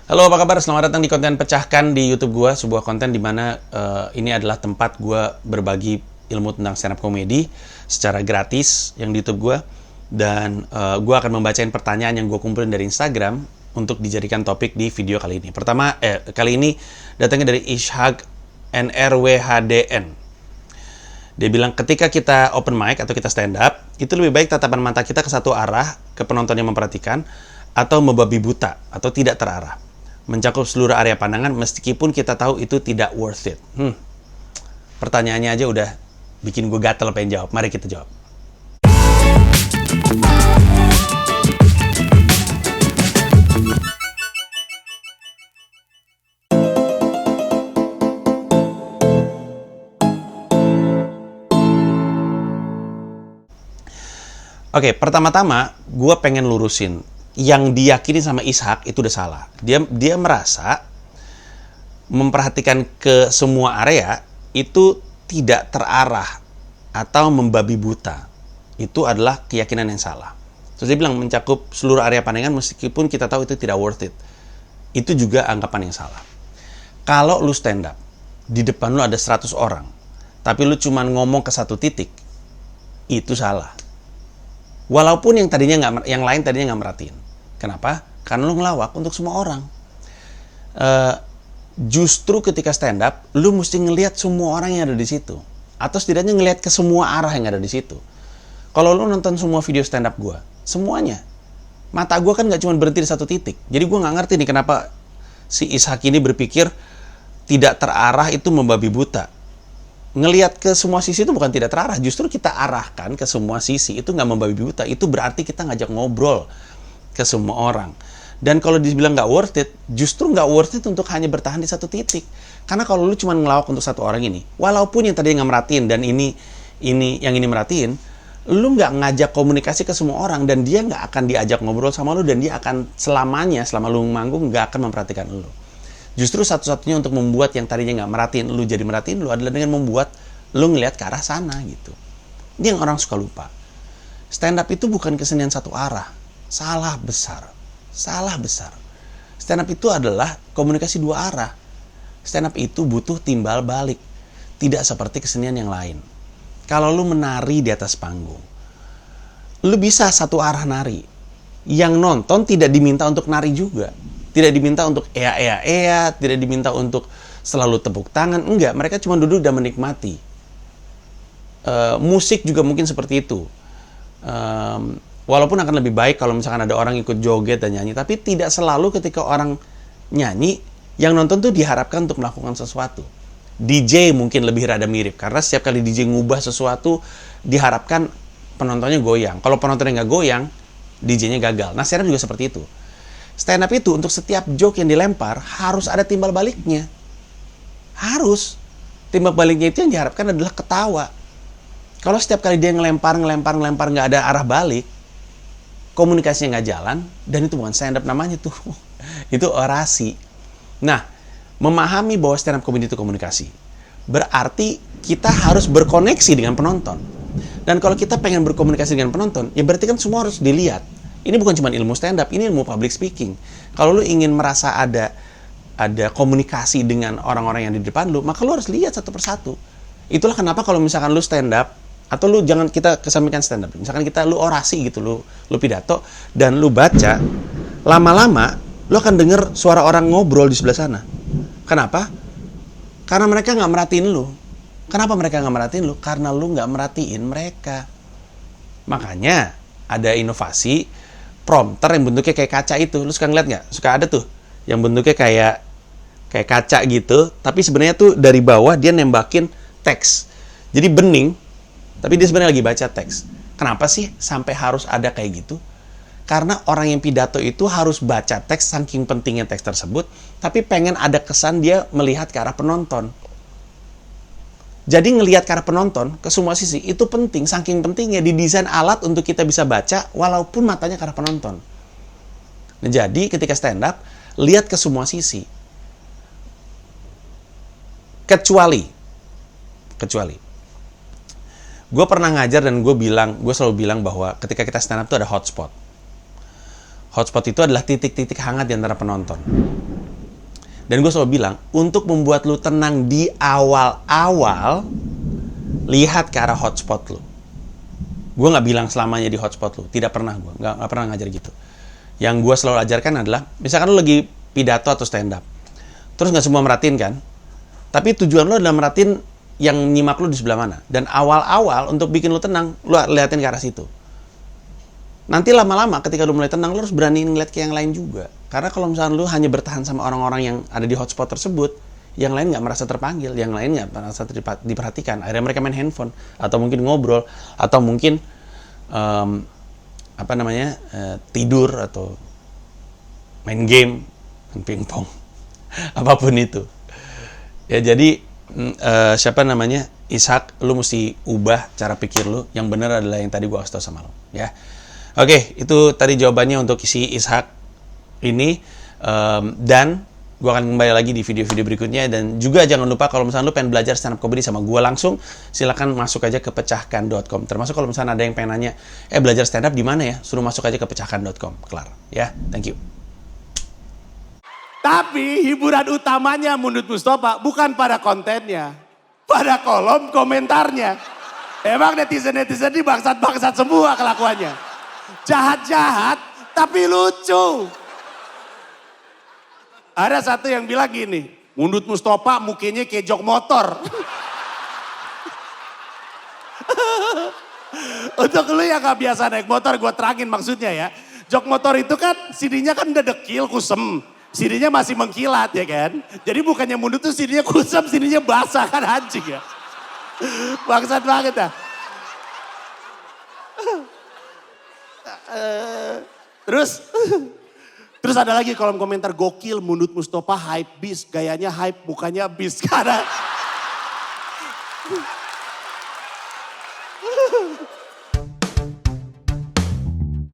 Halo, apa kabar? Selamat datang di konten Pecahkan di YouTube gua, sebuah konten di mana ini adalah tempat gua berbagi ilmu tentang stand up comedy secara gratis yang di YouTube gua, dan gua akan membacain pertanyaan yang gua kumpulin dari Instagram untuk dijadikan topik di video kali ini. Kali ini datangnya dari Ishak NRWHDN. Dia bilang, ketika kita open mic atau kita stand up, itu lebih baik tatapan mata kita ke satu arah, ke penonton yang memperhatikan, atau membabi buta, atau tidak terarah. Mencakup seluruh area pandangan meskipun kita tahu itu tidak worth it. Pertanyaannya aja udah bikin gue gatel pengen jawab. Mari kita jawab. Oke, pertama-tama gue pengen lurusin yang diyakini sama Ishak itu udah salah. Dia merasa memperhatikan ke semua area itu tidak terarah atau membabi buta. Itu adalah keyakinan yang salah. Terus dia bilang mencakup seluruh area pandangan meskipun kita tahu itu tidak worth it. Itu juga anggapan yang salah. Kalau lu stand up, di depan lu ada 100 orang, tapi lu cuma ngomong ke satu titik, itu salah. Walaupun yang lain tadinya nggak merhatiin. Kenapa? Karena lu ngelawak untuk semua orang. Justru ketika stand up, lu mesti ngelihat semua orang yang ada di situ, atau setidaknya ngelihat ke semua arah yang ada di situ. Kalau lu nonton semua video stand up gua, semuanya, mata gua kan nggak cuma berhenti di satu titik. Jadi gua nggak ngerti nih kenapa si Ishak ini berpikir tidak terarah itu membabi buta. Ngelihat ke semua sisi itu bukan tidak terarah, justru kita arahkan ke semua sisi, itu nggak membabi buta, itu berarti kita ngajak ngobrol ke semua orang. Dan kalau dibilang nggak worth it, justru nggak worth it untuk hanya bertahan di satu titik. Karena kalau lu cuma ngelawak untuk satu orang ini, walaupun yang tadi nggak merhatiin dan ini merhatiin, lu nggak ngajak komunikasi ke semua orang, dan dia nggak akan diajak ngobrol sama lu, dan dia akan selamanya, selama lu manggung, nggak akan memperhatikan lu. Justru satu-satunya untuk membuat yang tadinya nggak merhatiin lu jadi merhatiin lu adalah dengan membuat lu ngelihat ke arah sana gitu. Ini yang orang suka lupa. Stand up itu bukan kesenian satu arah. Salah besar. Stand up itu adalah komunikasi dua arah. Stand up itu butuh timbal balik. Tidak seperti kesenian yang lain. Kalau lu menari di atas panggung, lu bisa satu arah nari. Yang nonton tidak diminta untuk nari juga. Tidak diminta untuk ea, tidak diminta untuk selalu tepuk tangan. Enggak, mereka cuma duduk dan menikmati. Musik juga mungkin seperti itu. Walaupun akan lebih baik kalau misalkan ada orang ikut joget dan nyanyi, tapi tidak selalu ketika orang nyanyi, yang nonton tuh diharapkan untuk melakukan sesuatu. DJ mungkin lebih rada mirip, karena setiap kali DJ ngubah sesuatu, diharapkan penontonnya goyang. Kalau penontonnya nggak goyang, DJ-nya gagal. Nah, stand up juga seperti itu. Stand up itu untuk setiap joke yang dilempar harus ada timbal baliknya. Harus. Timbal baliknya itu yang diharapkan adalah ketawa. Kalau setiap kali dia ngelempar nggak ada arah balik, komunikasinya nggak jalan, dan itu bukan stand up namanya tuh. Itu orasi. Nah, memahami bahwa stand up comedy itu komunikasi, berarti kita harus berkoneksi dengan penonton. Dan kalau kita pengen berkomunikasi dengan penonton, ya berarti kan semua harus dilihat. Ini bukan cuma ilmu stand up, ini ilmu public speaking. Kalau lu ingin merasa ada komunikasi dengan orang-orang yang di depan lu, maka lu harus lihat satu persatu. Itulah kenapa kalau misalkan lu stand up, atau lu jangan kita kesampingkan stand up. Misalkan lu orasi gitu, lu pidato dan lu baca, lama-lama lu akan dengar suara orang ngobrol di sebelah sana. Kenapa? Karena mereka nggak merhatiin lu. Kenapa mereka nggak merhatiin lu? Karena lu nggak merhatiin mereka. Makanya ada inovasi prompter yang bentuknya kayak kaca itu. Lu suka ngeliat nggak? Suka ada tuh yang bentuknya kayak kaca gitu, tapi sebenarnya tuh dari bawah dia nembakin teks. Jadi bening, tapi dia sebenarnya lagi baca teks. Kenapa sih sampai harus ada kayak gitu? Karena orang yang pidato itu harus baca teks, saking pentingnya teks tersebut, tapi pengen ada kesan dia melihat ke arah penonton. Jadi ngelihat ke arah penonton, ke semua sisi, itu penting, saking pentingnya didesain alat untuk kita bisa baca walaupun matanya ke arah penonton. Nah, jadi ketika stand up, lihat ke semua sisi. Kecuali, gue pernah ngajar dan gue selalu bilang bahwa ketika kita stand up itu ada hotspot. Hotspot itu adalah titik-titik hangat di antara penonton. Dan gue selalu bilang, untuk membuat lu tenang di awal-awal, lihat ke arah hotspot lu. Gue gak bilang selamanya di hotspot lu, tidak pernah gue, gak pernah ngajar gitu. Yang gue selalu ajarkan adalah, misalkan lu lagi pidato atau stand up, terus gak semua merhatiin kan, tapi tujuan lu adalah merhatiin yang nyimak lu di sebelah mana. Dan awal-awal untuk bikin lu tenang, lu liatin ke arah situ. Nanti lama-lama ketika lu mulai tenang, lu harus berani ngeliat ke yang lain juga. Karena kalau misalnya lu hanya bertahan sama orang-orang yang ada di hotspot tersebut, yang lain nggak merasa terpanggil, yang lain nggak merasa diperhatikan. Akhirnya mereka main handphone, atau mungkin ngobrol, atau mungkin tidur, atau main game, main pingpong, apapun itu. Ya jadi Ishak, lu mesti ubah cara pikir lu. Yang benar adalah yang tadi gua kasih tau sama lu, ya. Oke, itu tadi jawabannya untuk si Ishak ini. Dan gue akan kembali lagi di video-video berikutnya. Dan juga jangan lupa kalau misalnya lu pengen belajar stand up comedy sama gue langsung, silakan masuk aja ke pecahkan.com. Termasuk kalau misalnya ada yang pengen nanya, belajar stand up di mana ya? Suruh masuk aja ke pecahkan.com. Kelar, ya. Thank you. Tapi hiburan utamanya menurut Mustafa bukan pada kontennya, pada kolom komentarnya. Emang netizen-netizen ini bangsat-bangsat semua kelakuannya. Jahat-jahat tapi lucu. Ada satu yang bilang gini, menurut Mustafa mukanya kayak jok motor. Untuk lu yang gak biasa naik motor, gue terangin maksudnya ya. Jok motor itu kan CD-nya kan udah dekil, kusem. CD-nya masih mengkilat ya kan. Jadi bukannya mundur tuh CD-nya kusem, CD-nya basah kan, anjing ya. Bangsat banget dah. Terus ada lagi kolom komentar, gokil menurut Mustafa hype beast, gayanya hype bukannya beast. Karena